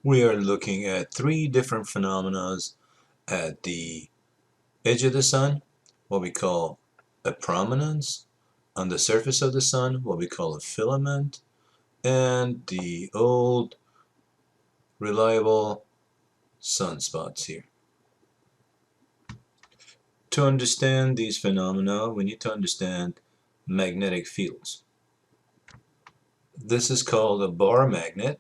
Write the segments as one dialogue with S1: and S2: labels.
S1: We are looking at three different phenomena at the edge of the sun, what we call a prominence, on the surface of the sun, what we call a filament, and the old reliable sunspots here. To understand these phenomena, we need to understand magnetic fields. This is called a bar magnet,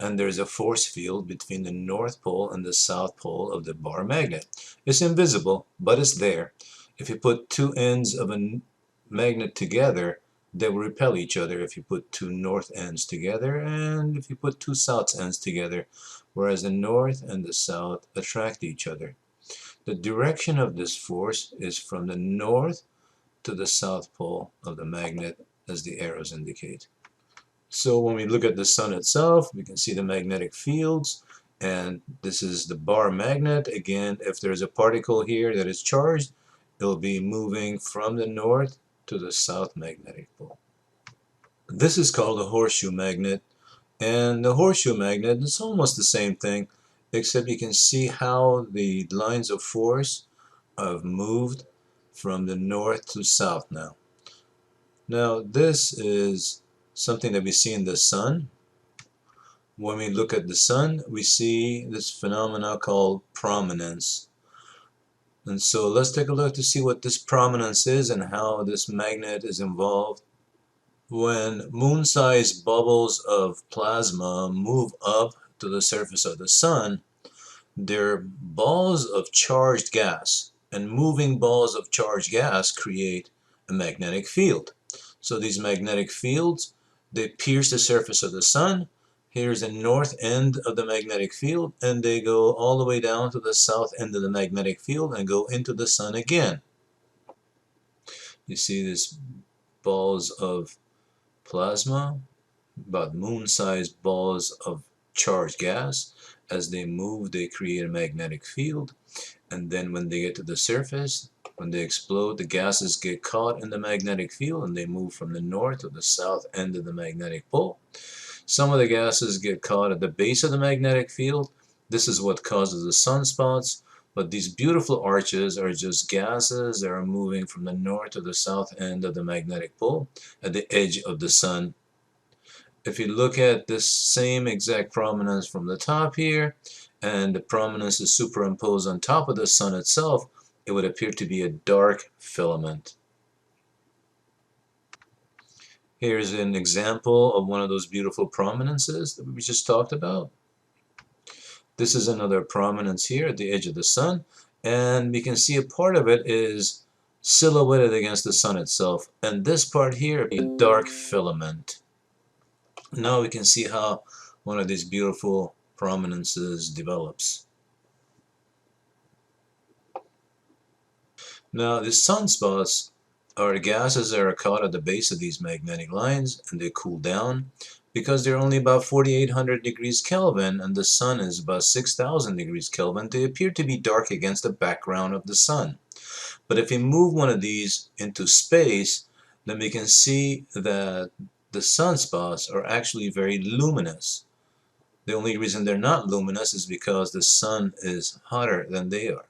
S1: and there's a force field between the North Pole and the South Pole of the bar magnet. It's invisible, but it's there. If you put two ends of a magnet together, they will repel each other if you put two north ends together and if you put two south ends together, whereas the north and the south attract each other. The direction of this force is from the north to the south pole of the magnet, as the arrows indicate. So when we look at the sun itself, we can see the magnetic fields, and this is the bar magnet. Again, if there's a particle here that is charged, it'll be moving from the north to the south magnetic pole. This is called a horseshoe magnet, and the horseshoe magnet is almost the same thing, except you can see how the lines of force have moved from the north to south now. Now this is something that we see in the sun. When we look at the sun, we see this phenomena called prominence. And so let's take a look to see what this prominence is and how this magnet is involved. When moon-sized bubbles of plasma move up to the surface of the sun, they're balls of charged gas, and moving balls of charged gas create a magnetic field. So these magnetic fields, they pierce the surface of the sun. Here's the north end of the magnetic field, and they go all the way down to the south end of the magnetic field and go into the sun again. You see these balls of plasma, about moon-sized balls of charged gas. As they move, they create a magnetic field, and then when they get to the surface, when they explode, the gases get caught in the magnetic field and they move from the north to the south end of the magnetic pole. Some of the gases get caught at the base of the magnetic field. This is what causes the sunspots. But these beautiful arches are just gases that are moving from the north to the south end of the magnetic pole at the edge of the sun. If you look at this same exact prominence from the top here, and the prominence is superimposed on top of the sun itself, it would appear to be a dark filament. Here's an example of one of those beautiful prominences that we just talked about. This is another prominence here at the edge of the sun, and we can see a part of it is silhouetted against the sun itself, and this part here is a dark filament. Now we can see how one of these beautiful prominences develops. Now the sunspots are gases that are caught at the base of these magnetic lines, and they cool down. Because they're only about 4,800 degrees Kelvin and the sun is about 6,000 degrees Kelvin, they appear to be dark against the background of the sun. But if we move one of these into space, then we can see that the sunspots are actually very luminous. The only reason they're not luminous is because the sun is hotter than they are.